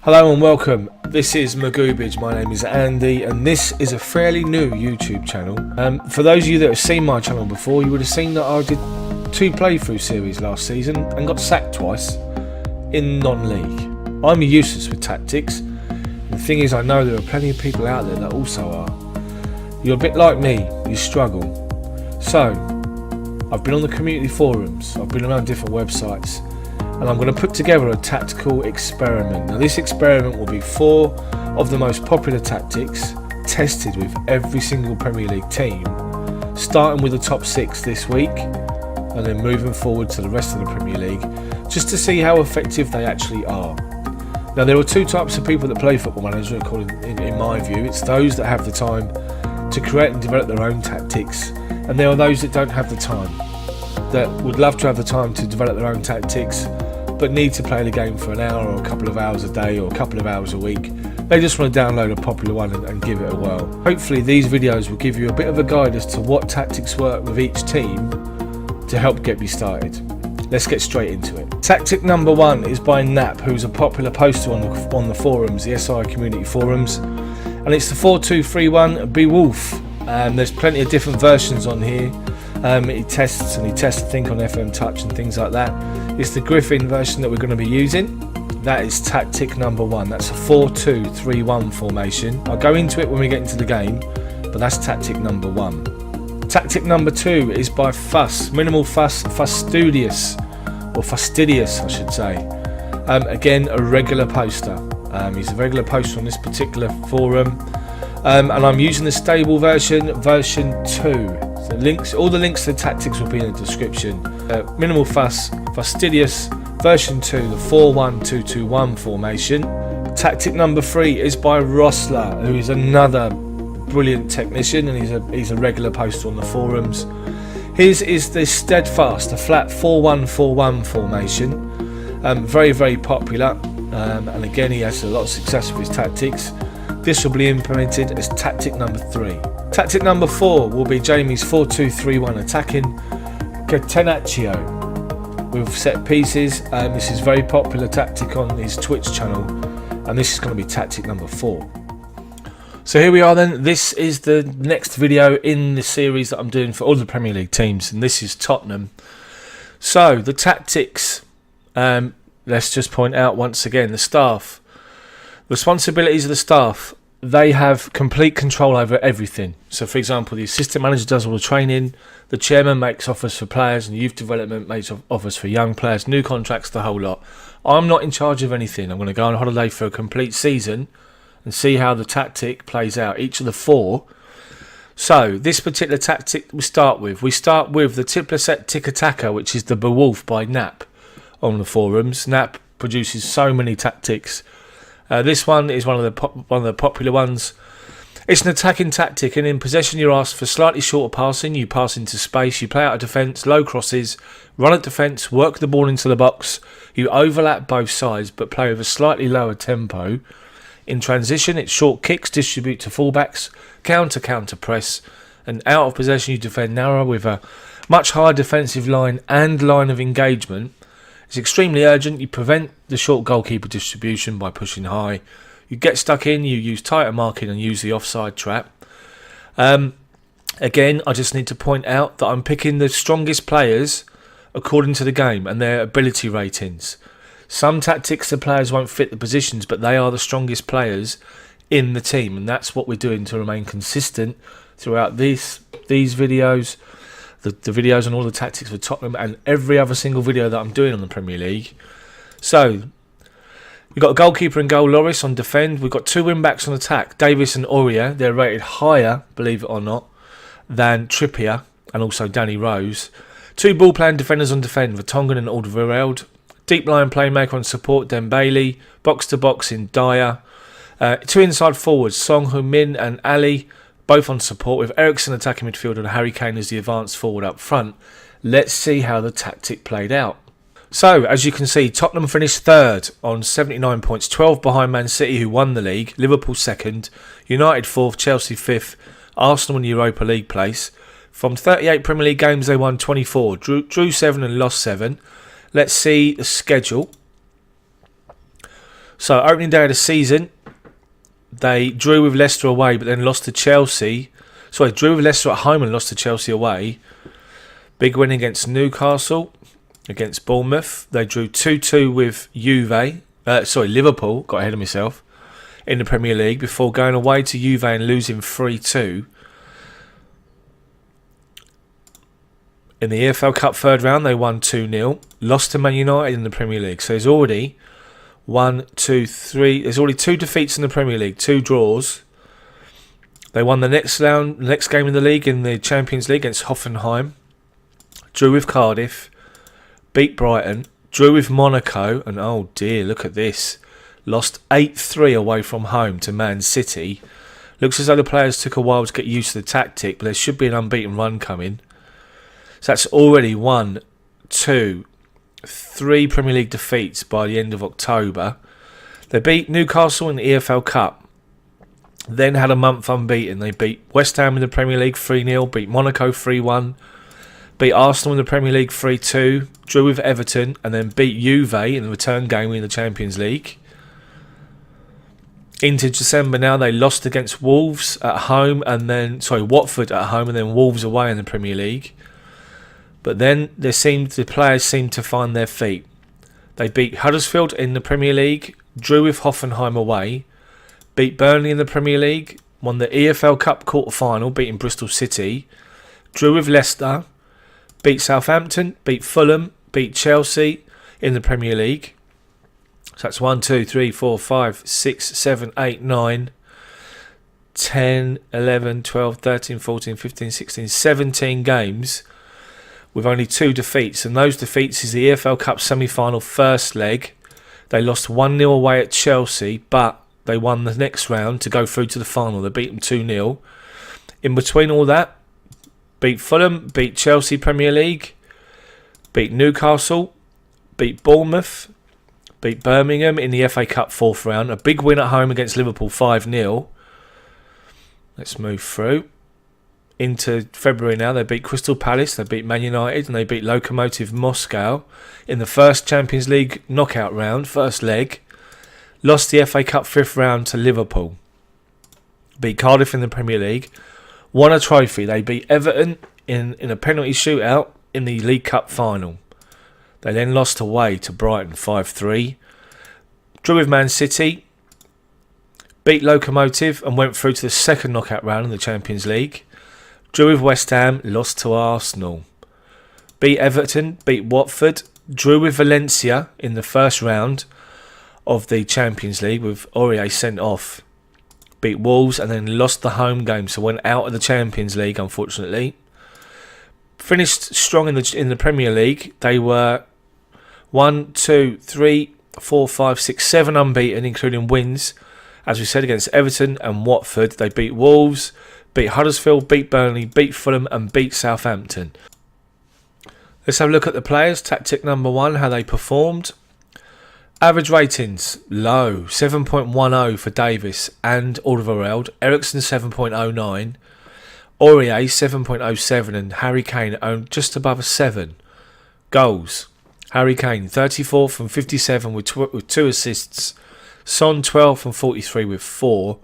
Hello and welcome. This is McGoobage. My name is Andy and this is a fairly new YouTube channel. For those of you that have seen my channel before, you would have seen that I did 2 playthrough series last season and got sacked twice in non-league. I'm useless with tactics. The thing is, I know there are plenty of people out there that also are. You're a bit like me, you struggle. So, I've been on the community forums, I've been around different websites, and I'm going to put together a tactical experiment. Now this experiment will be 4 of the most popular tactics tested with every single Premier League team, starting with the top 6 this week and then moving forward to the rest of the Premier League, just to see how effective they actually are. Now there are 2 types of people that play Football Manager in my view. It's those that have the time to create and develop their own tactics, and there are those that don't have the time, that would love to have the time to develop their own tactics but need to play the game for an hour or a couple of hours a day or a couple of hours a week. They just want to download a popular one and give it a whirl. Hopefully these videos will give you a bit of a guide as to what tactics work with each team to help get me started. Let's get straight into it. Tactic number 1 is by Knap, who's a popular poster on the forums, the SI community forums, and it's the 4-2-3-1 Beowulf. There's plenty of different versions on here. He tests I think on FM Touch and things like that. It's the Giraffin version that we're going to be using. That is tactic number 1. That's a 4-2-3-1 formation. I'll go into it when we get into the game, but that's tactic number 1. Tactic number 2 is by Fuss, Minimal Fuss, Fastidious I should say. Again, a regular poster. He's a regular poster on this particular forum, and I'm using the stable version 2. So all the links to the tactics will be in the description. Minimal Fuss, Fastidious, version 2, the 4-1-2-2-1 formation. Tactic number 3 is by Rossler, who is another brilliant technician, and he's a regular poster on the forums. His is the Steadfast, a flat 4-1-4-1 formation. Very, very popular, and again he has a lot of success with his tactics. This will be implemented as tactic number 3. Tactic number 4 will be Jamie's 4-2-3-1 attacking Catenaccio with set pieces. This is a very popular tactic on his Twitch channel, and this is going to be tactic number 4. So here we are then. This is the next video in the series that I'm doing for all the Premier League teams, and this is Tottenham. So the tactics, let's just point out once again the staff. Responsibilities of the staff. They have complete control over everything. So for example, the assistant manager does all the training, the chairman makes offers for players, and youth development makes offers for young players, new contracts, the whole lot. I'm not in charge of anything. I'm going to go on holiday for a complete season and see how the tactic plays out, each of the 4. So this particular tactic we start with the Tipler Tiki-Taka, which is the Beowulf by Knap on the forums. Knap produces so many tactics. This one is one of the popular ones. It's an attacking tactic, and in possession you're asked for slightly shorter passing. You pass into space, you play out of defence, low crosses, run at defence, work the ball into the box. You overlap both sides but play with a slightly lower tempo. In transition it's short kicks, distribute to fullbacks, counter press, and out of possession you defend narrow with a much higher defensive line and line of engagement. It's extremely urgent. You prevent the short goalkeeper distribution by pushing high. You get stuck in, you use tighter marking and use the offside trap. Again, I just need to point out that I'm picking the strongest players according to the game and their ability ratings. Some tactics the players won't fit the positions, but they are the strongest players in the team, and that's what we're doing to remain consistent throughout these videos. The videos on all the tactics for Tottenham and every other single video that I'm doing on the Premier League. So we've got a goalkeeper in goal, Loris on defend. We've got 2 wing-backs on attack, Davis and Aurier. They're rated higher, believe it or not, than Trippier and also Danny Rose. 2 ball-playing defenders on defend, Vertonghen and Alderweireld. Deep line playmaker on support, Dembele. Box-to-box in Dyer. 2 inside forwards, Song Heung-min and Ali, both on support, with Eriksen attacking midfield and Harry Kane as the advanced forward up front. Let's see how the tactic played out. So, as you can see, Tottenham finished 3rd on 79 points, 12 behind Man City, who won the league, Liverpool 2nd, United 4th, Chelsea 5th, Arsenal in Europa League place. From 38 Premier League games, they won 24, drew 7 and lost 7. Let's see the schedule. So, opening day of the season, they drew with Leicester away, but then lost to Chelsea. Sorry, drew with Leicester at home and lost to Chelsea away. Big win against Newcastle, against Bournemouth. They drew 2-2 with Liverpool, got ahead of myself, in the Premier League before going away to Juve and losing 3-2. In the EFL Cup third round, they won 2-0. Lost to Man United in the Premier League. So there's already there's already 2 defeats in the Premier League, 2 draws. They won the next game in the league, in the Champions League, against Hoffenheim. Drew with Cardiff. Beat Brighton. Drew with Monaco. And oh dear, look at this. Lost 8-3 away from home to Man City. Looks as though the players took a while to get used to the tactic, but there should be an unbeaten run coming. So that's already 1, 2, 3 Premier League defeats by the end of October. They beat Newcastle in the EFL Cup. Then had a month unbeaten. They beat West Ham in the Premier League 3-0. Beat Monaco 3-1. Beat Arsenal in the Premier League 3-2. Drew with Everton. And then beat Juve in the return game in the Champions League. Into December now, they lost against Wolves at home. Watford at home, and then Wolves away in the Premier League. But then the players seemed to find their feet. They beat Huddersfield in the Premier League, drew with Hoffenheim away, beat Burnley in the Premier League, won the EFL Cup quarter-final, beating Bristol City, drew with Leicester, beat Southampton, beat Fulham, beat Chelsea in the Premier League. So that's 1, 2, 3, 4, 5, 6, 7, 8, 9, 10, 11, 12, 13, 14, 15, 16, 17 games with only 2 defeats, and those defeats is the EFL Cup semi-final first leg. They lost 1-0 away at Chelsea, but they won the next round to go through to the final. They beat them 2-0. In between all that, beat Fulham, beat Chelsea Premier League, beat Newcastle, beat Bournemouth, beat Birmingham in the FA Cup fourth round. A big win at home against Liverpool 5-0. Let's move through. Into February now, they beat Crystal Palace, they beat Man United, and they beat Lokomotiv Moscow in the first Champions League knockout round, first leg. Lost the FA Cup fifth round to Liverpool. Beat Cardiff in the Premier League. Won a trophy. They beat Everton in a penalty shootout in the League Cup final. They then lost away to Brighton 5-3. Drew with Man City. Beat Lokomotiv and went through to the second knockout round in the Champions League. Drew with West Ham, lost to Arsenal. Beat Everton, beat Watford. Drew with Valencia in the first round of the Champions League with Aurier sent off. Beat Wolves and then lost the home game, so went out of the Champions League, unfortunately. Finished strong in the Premier League. They were 1, 2, 3, 4, 5, 6, 7 unbeaten, including wins, as we said, against Everton and Watford. They beat Wolves, beat Huddersfield, beat Burnley, beat Fulham and beat Southampton. Let's have a look at the players. Tactic number 1, how they performed. Average ratings, low. 7.10 for Davis and Alderweireld. Eriksen 7.09. Aurier 7.07 and Harry Kane just above a 7. Goals. Harry Kane 34 from 57 with 2 assists. Son 12 from 43 with 4.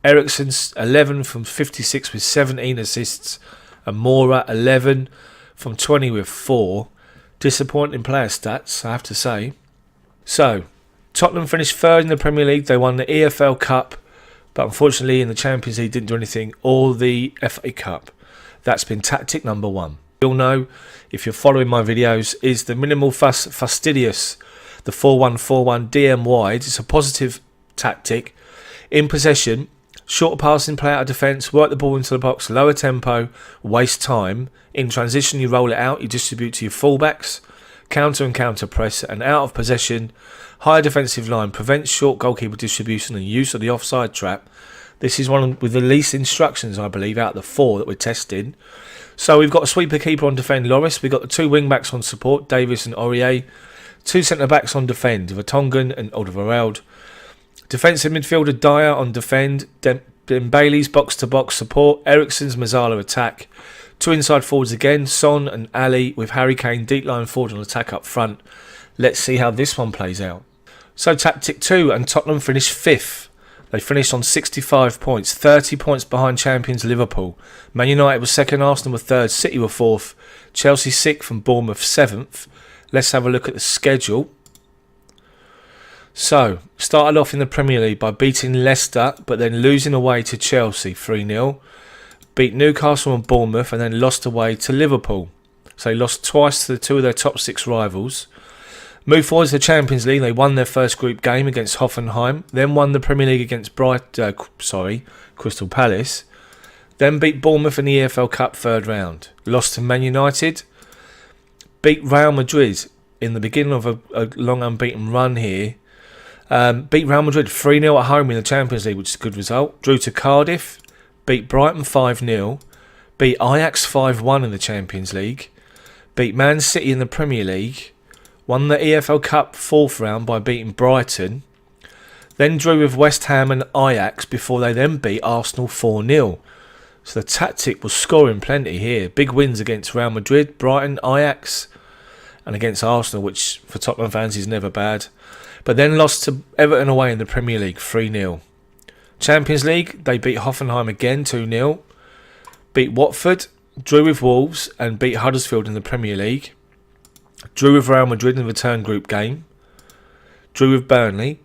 Eriksen 11 from 56 with 17 assists, and Mora 11 from 20 with 4. Disappointing player stats, I have to say. So, Tottenham finished third in the Premier League. They won the EFL Cup, but unfortunately in the Champions League didn't do anything, or the FA Cup. That's been tactic number 1. You'll know, if you're following my videos, is the minimal fastidious, the 4-1-4-1 DM wide. It's a positive tactic. In possession, short passing, play out of defence, work the ball into the box, lower tempo, waste time. In transition, you roll it out, you distribute to your fullbacks, counter and counter press, and out of possession, higher defensive line, prevents short goalkeeper distribution and use of the offside trap. This is one with the least instructions, I believe, out of the 4 that we're testing. So we've got a sweeper keeper on defend, Loris. We've got the 2 wing backs on support, Davis and Aurier. 2 centre backs on defend, Vertonghen and Alderweireld. Defensive midfielder Dyer on defend, Bailey's box-to-box support, Eriksen's Mazzala attack. 2 inside forwards again, Son and Ali, with Harry Kane deep line forward on attack up front. Let's see how this one plays out. So tactic 2, and Tottenham finished 5th. They finished on 65 points, 30 points behind champions Liverpool. Man United was 2nd, Arsenal were 3rd, City were 4th, Chelsea 6th and Bournemouth 7th. Let's have a look at the schedule. So, started off in the Premier League by beating Leicester, but then losing away to Chelsea 3-0. Beat Newcastle and Bournemouth, and then lost away to Liverpool. So they lost twice to the 2 of their top 6 rivals. Moved forward to the Champions League. They won their first group game against Hoffenheim, then won the Premier League against Crystal Palace, then beat Bournemouth in the EFL Cup 3rd round. Lost to Man United, beat Real Madrid in the beginning of a long unbeaten run here. Beat Real Madrid 3-0 at home in the Champions League, which is a good result. Drew to Cardiff, beat Brighton 5-0, beat Ajax 5-1 in the Champions League, beat Man City in the Premier League, won the EFL Cup 4th round by beating Brighton, then drew with West Ham and Ajax before they then beat Arsenal 4-0. So the tactic was scoring plenty here. Big wins against Real Madrid, Brighton, Ajax, and against Arsenal, which for Tottenham fans is never bad. But then lost to Everton away in the Premier League 3-0. Champions League, they beat Hoffenheim again 2-0. Beat Watford, drew with Wolves and beat Huddersfield in the Premier League. Drew with Real Madrid in the return group game. Drew with Burnley.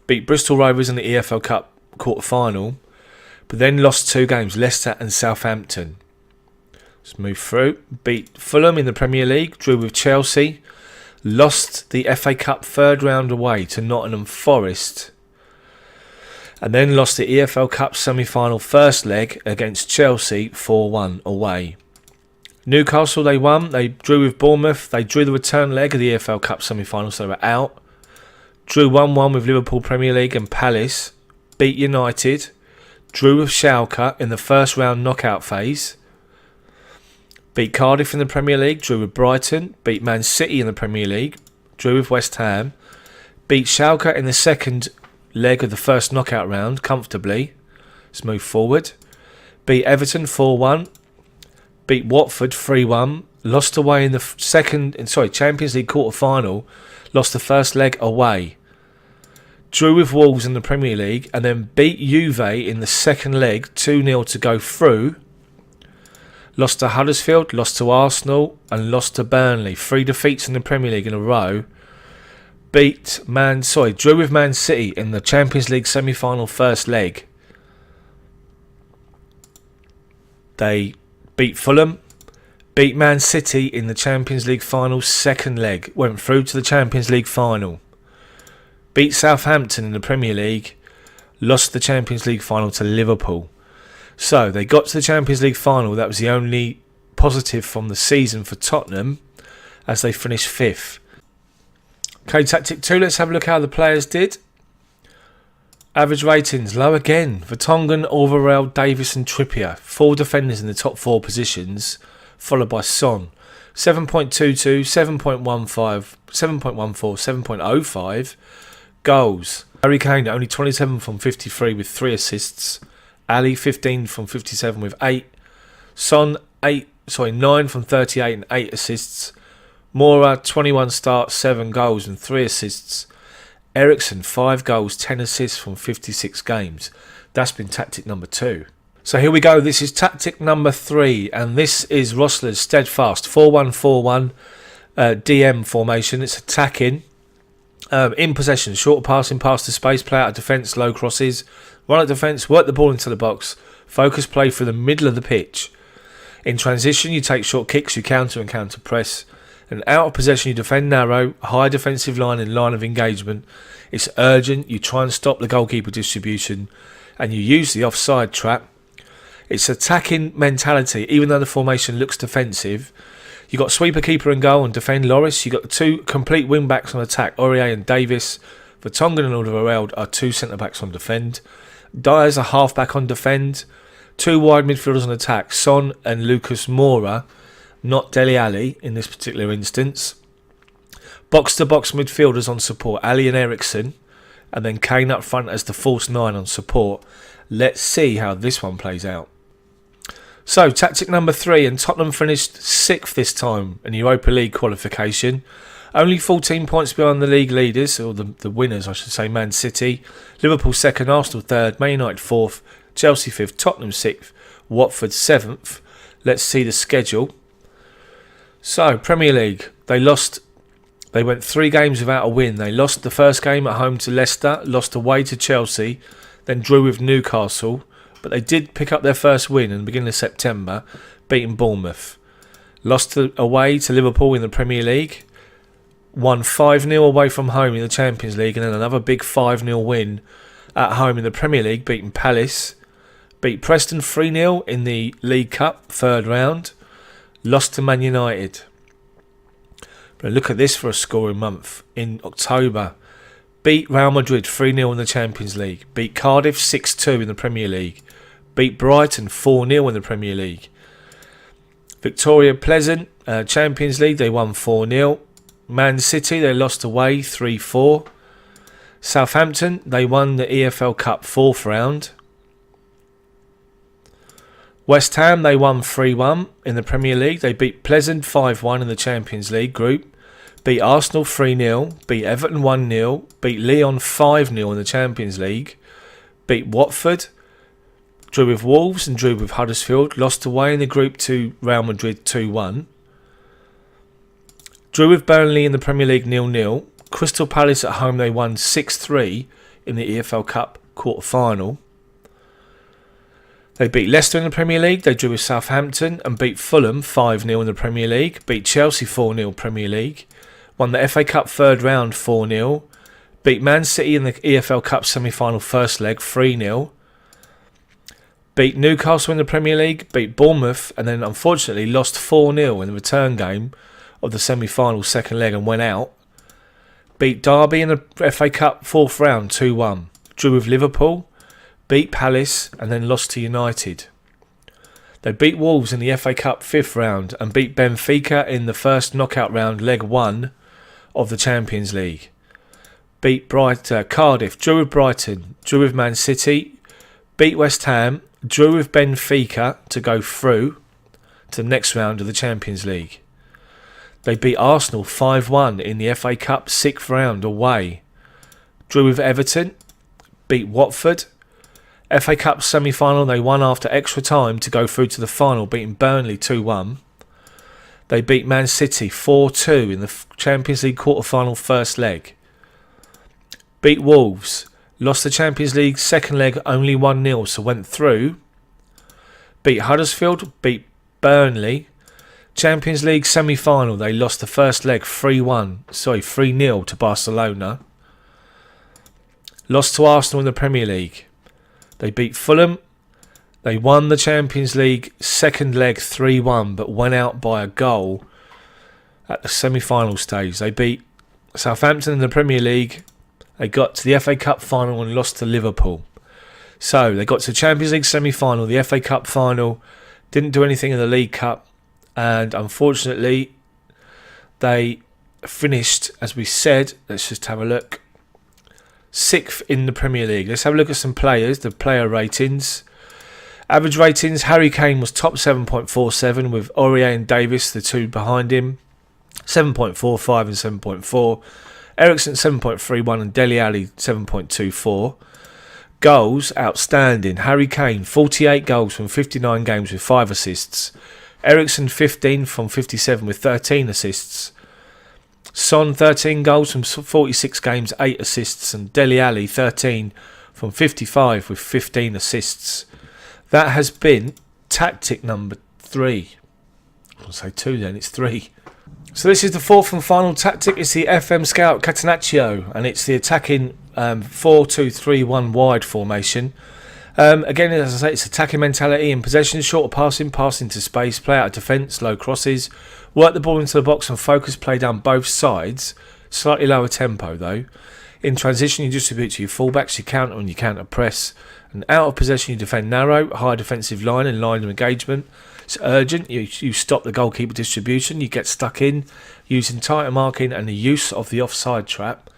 Beat Bristol Rovers in the EFL Cup quarter-final. But then lost 2 games, Leicester and Southampton. Let's move through. Beat Fulham in the Premier League. Drew with Chelsea. Lost the FA Cup 3rd round away to Nottingham Forest. And then lost the EFL Cup semi-final first leg against Chelsea 4-1 away. Newcastle, they won. They drew with Bournemouth. They drew the return leg of the EFL Cup semi-final, so they were out. Drew 1-1 with Liverpool Premier League and Palace. Beat United. Drew with Schalke in the first round knockout phase. Beat Cardiff in the Premier League, drew with Brighton. Beat Man City in the Premier League, drew with West Ham. Beat Schalke in the second leg of the first knockout round comfortably. Let's move forward. Beat Everton 4-1. Beat Watford 3-1. Lost away in the Champions League quarter-final. Lost the first leg away. Drew with Wolves in the Premier League and then beat Juve in the second leg 2-0 to go through. Lost to Huddersfield, lost to Arsenal and lost to Burnley. 3 defeats in the Premier League in a row. Drew with Man City in the Champions League semi-final first leg. They beat Fulham, beat Man City in the Champions League final second leg. Went through to the Champions League final. Beat Southampton in the Premier League. Lost the Champions League final to Liverpool. So they got to the Champions League final. That was the only positive from the season for Tottenham as they finished 5th. Okay, tactic 2. Let's have a look how the players did. Average ratings low again. Vertonghen, Alvarez, Davis and Trippier. 4 defenders in the top 4 positions, followed by Son. 7.22, 7.15, 7.14, 7.05. Goals. Harry Kane only 27 from 53 with 3 assists. Ali 15 from 57 with 8. Son 9 from 38 and 8 assists. Mora 21 starts, 7 goals and 3 assists. Eriksen 5 goals, 10 assists from 56 games. That's been tactic number 2. So here we go. This is tactic number 3, and this is Rosler's Steadfast 4-1-4-1 DM formation. It's attacking. In possession, short passing past the space, play out of defence, low crosses, run at defence, work the ball into the box, focus play through the middle of the pitch. In transition, you take short kicks, you counter and counter press. And out of possession, you defend narrow, high defensive line and line of engagement. It's urgent, you try and stop the goalkeeper distribution, and you use the offside trap. It's attacking mentality, even though the formation looks defensive. You've got sweeper, keeper and goal and defend Loris. You've got the 2 complete wing backs on attack, Aurier and Davis. Vertonghen and Alderweireld are 2 centre backs on defend. Dyer's a half back on defend. 2 wide midfielders on attack, Son and Lucas Moura, not Dele Alli in this particular instance. Box to box midfielders on support, Ali and Eriksen, and then Kane up front as the false 9 on support. Let's see how this one plays out. So, tactic number 3, and Tottenham finished 6th this time in Europa League qualification. Only 14 points behind the league leaders, or the winners I should say, Man City. Liverpool second, Arsenal third, Man United fourth, Chelsea fifth, Tottenham sixth, Watford seventh. Let's see the schedule. So, Premier League, they went 3 games without a win. They lost the first game at home to Leicester, lost away to Chelsea, then drew with Newcastle. But they did pick up their first win in the beginning of September, beating Bournemouth. Lost away to Liverpool in the Premier League. Won 5-0 away from home in the Champions League, and then another big 5-0 win at home in the Premier League, beating Palace. Beat Preston 3-0 in the League Cup, third round. Lost to Man United. But look at this for a scoring month. In October, beat Real Madrid 3-0 in the Champions League. Beat Cardiff 6-2 in the Premier League. Beat Brighton 4-0 in the Premier League. Victoria Pleasant, Champions League, they won 4-0. Man City, they lost away 3-4. Southampton, they won the EFL Cup 4th round. West Ham, they won 3-1 in the Premier League. They beat Pleasant 5-1 in the Champions League group. Beat Arsenal 3-0. Beat Everton 1-0. Beat Lyon 5-0 in the Champions League. Beat Watford. Drew with Wolves and drew with Huddersfield. Lost away in the group to Real Madrid 2-1. Drew with Burnley in the Premier League 0-0. Crystal Palace at home, they won 6-3 in the EFL Cup quarter-final. They beat Leicester in the Premier League. They drew with Southampton and beat Fulham 5-0 in the Premier League. Beat Chelsea 4-0 Premier League. Won the FA Cup third round 4-0. Beat Man City in the EFL Cup semi-final first leg 3-0. Beat Newcastle in the Premier League. Beat Bournemouth and then unfortunately lost 4-0 in the return game of the semi-final second leg and went out. Beat Derby in the FA Cup fourth round 2-1. Drew with Liverpool. Beat Palace and then lost to United. They beat Wolves in the FA Cup 5th round and beat Benfica in the first knockout round, leg 1 of the Champions League. Beat Cardiff, drew with Brighton, drew with Man City, beat West Ham, drew with Benfica to go through to the next round of the Champions League. They beat Arsenal 5-1 in the FA Cup 6th round away. Drew with Everton, beat Watford. FA Cup semi-final, they won after extra time to go through to the final, beating Burnley 2-1. They beat Man City 4-2 in the Champions League quarter-final first leg. Beat Wolves, lost the Champions League second leg only 1-0, so went through. Beat Huddersfield, beat Burnley. Champions League semi-final, they lost the first leg 3-0 to Barcelona. Lost to Arsenal in the Premier League. They beat Fulham. They won the Champions League second leg 3-1, but went out by a goal at the semi-final stage. They beat Southampton in the Premier League. They got to the FA Cup final and lost to Liverpool. So they got to the Champions League semi-final, the FA Cup final, didn't do anything in the League Cup, and unfortunately they finished, as we said, let's just have a look, 6th in the Premier League. Let's have a look at some players, the player ratings. Average ratings, Harry Kane was top 7.47 with Aurier and Davis, the two behind him, 7.45 and 7.4. Eriksen 7.31 and Dele Alli 7.24. Goals, outstanding. Harry Kane, 48 goals from 59 games with 5 assists. Eriksen 15 from 57 with 13 assists. Son 13 goals from 46 games, 8 assists, and Dele Alli 13 from 55 with 15 assists. That has been tactic number 3. I'll say 2 then, it's 3. So this is the 4th and final tactic. It's the FM Scout Catenaccio, and it's the attacking 4-2-3-1 wide formation. Again, as I say, it's attacking mentality in possession, short of passing to space, play out of defence, low crosses, work the ball into the box and focus play down both sides, slightly lower tempo though. In transition you distribute to your fullbacks, you counter and you counter press, and out of possession you defend narrow, high defensive line and line of engagement. It's urgent, you stop the goalkeeper distribution, you get stuck in using tighter marking and the use of the offside trap.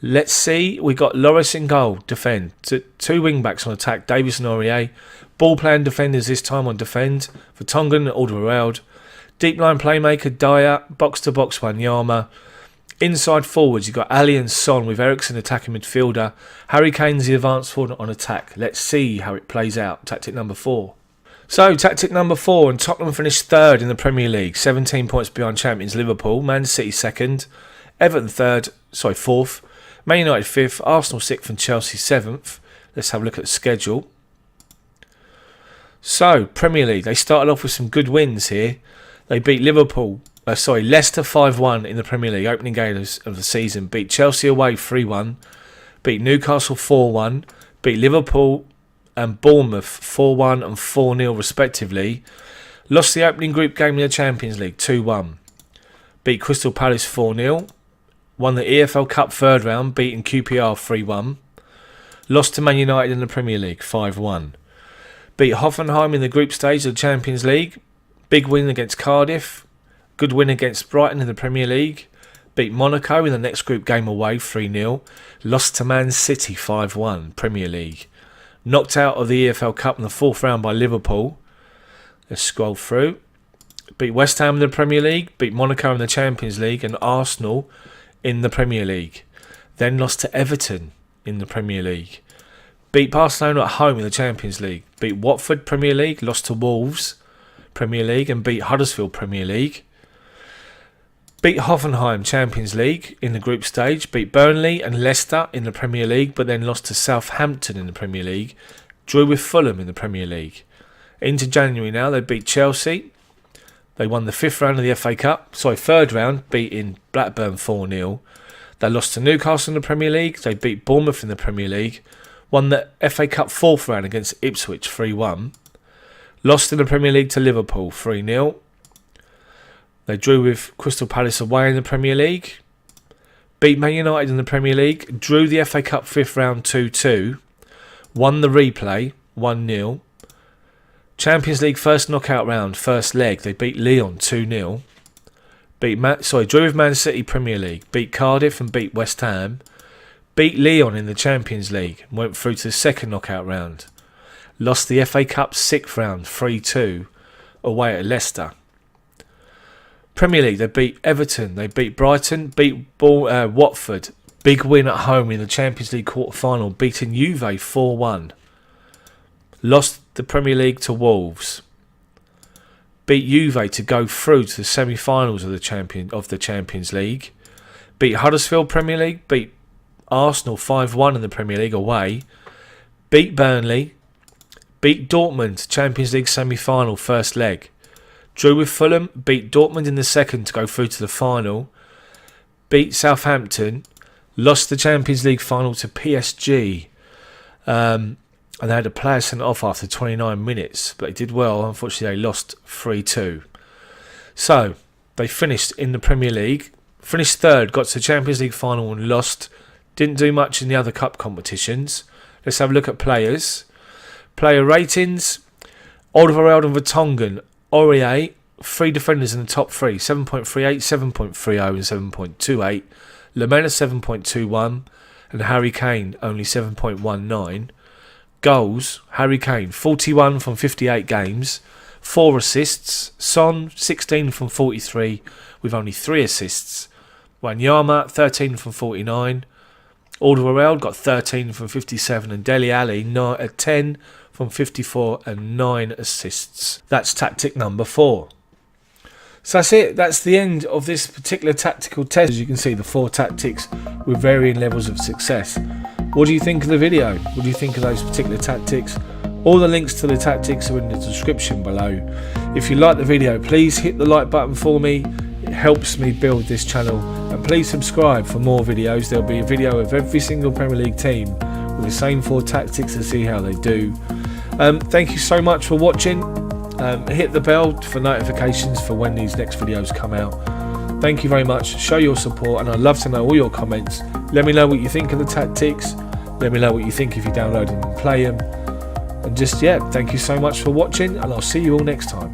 Let's see, we got Loris in goal, defend. Two wing backs on attack, Davis and Aurier. Ball playing defenders this time on defend. Vertonghen and Alderweireld. Deep line playmaker, Dyer. Box to box, Wanyama. Inside forwards, you've got Ali and Son with Eriksen attacking midfielder. Harry Kane's the advanced forward on attack. Let's see how it plays out. Tactic number 4. So, tactic number 4, and Tottenham finished third in the Premier League, 17 points behind champions Liverpool. Man City second, Everton fourth, Man United fifth, Arsenal sixth, and Chelsea seventh. Let's have a look at the schedule. So, Premier League, they started off with some good wins here. They beat Leicester 5-1 in the Premier League, opening game of the season. Beat Chelsea away 3-1. Beat Newcastle 4-1. Beat Liverpool and Bournemouth 4-1 and 4-0 respectively. Lost the opening group game in the Champions League 2-1. Beat Crystal Palace 4-0. Won the EFL Cup third round, beating QPR 3-1. Lost to Man United in the Premier League 5-1. Beat Hoffenheim in the group stage of the Champions League. Big win against Cardiff. Good win against Brighton in the Premier League. Beat Monaco in the next group game away 3-0. Lost to Man City 5-1 Premier League. Knocked out of the EFL Cup in the fourth round by Liverpool. Let's scroll through. Beat West Ham in the Premier League. Beat Monaco in the Champions League. And Arsenal in the Premier League. Then lost to Everton in the Premier League. Beat Barcelona at home in the Champions League. Beat Watford Premier League. Lost to Wolves Premier League. And beat Huddersfield Premier League. Beat Hoffenheim Champions League in the group stage. Beat Burnley and Leicester in the Premier League, but then lost to Southampton in the Premier League. Drew with Fulham in the Premier League. Into January now, they beat Chelsea. They won the third round, beating Blackburn 4-0. They lost to Newcastle in the Premier League. They beat Bournemouth in the Premier League. Won the FA Cup fourth round against Ipswich 3-1. Lost in the Premier League to Liverpool 3-0. They drew with Crystal Palace away in the Premier League. Beat Man United in the Premier League. Drew the FA Cup fifth round 2-2. Won the replay 1-0. Champions League first knockout round, first leg. They beat Lyon 2-0. Drew with Man City Premier League. Beat Cardiff and beat West Ham. Beat Lyon in the Champions League. Went through to the second knockout round. Lost the FA Cup sixth round 3-2 away at Leicester. Premier League, they beat Everton, they beat Brighton, beat Watford. Big win at home in the Champions League quarter-final, beating Juve 4-1. Lost the Premier League to Wolves. Beat Juve to go through to the semi-finals of the Champions League. Beat Huddersfield Premier League, beat Arsenal 5-1 in the Premier League away. Beat Burnley. Beat Dortmund, Champions League semi-final, first leg. Drew with Fulham, beat Dortmund in the second to go through to the final. Beat Southampton, lost the Champions League final to PSG. And they had a player sent off after 29 minutes, but they did well. Unfortunately, they lost 3-2. So, they finished in the Premier League, finished third, got to the Champions League final and lost. Didn't do much in the other cup competitions. Let's have a look at players. Player ratings. Alderweireld and Vertonghen. Aurier, 3 defenders in the top 3, 7.38, 7.30 and 7.28. Lamela 7.21 and Harry Kane only 7.19. Goals, Harry Kane 41 from 58 games, 4 assists. Son 16 from 43 with only 3 assists. Wanyama 13 from 49. Alderweireld got 13 from 57 and Dele Alli 10 from 54 and 9 assists. That's tactic number 4. So that's it. That's the end of this particular tactical test. As you can see, the 4 tactics with varying levels of success. What do you think of the video? What do you think of those particular tactics? All the links to the tactics are in the description below. If you like the video, please hit the like button for me. It helps me build this channel. And please subscribe for more videos. There'll be a video of every single Premier League team with the same 4 tactics to see how they do. Thank you so much for watching. Hit the bell for notifications for when these next videos come out. Thank you very much. Show your support, and I'd love to know all your comments. Let me know what you think of the tactics. Let me know what you think if you download them and play them. And just, thank you so much for watching, and I'll see you all next time.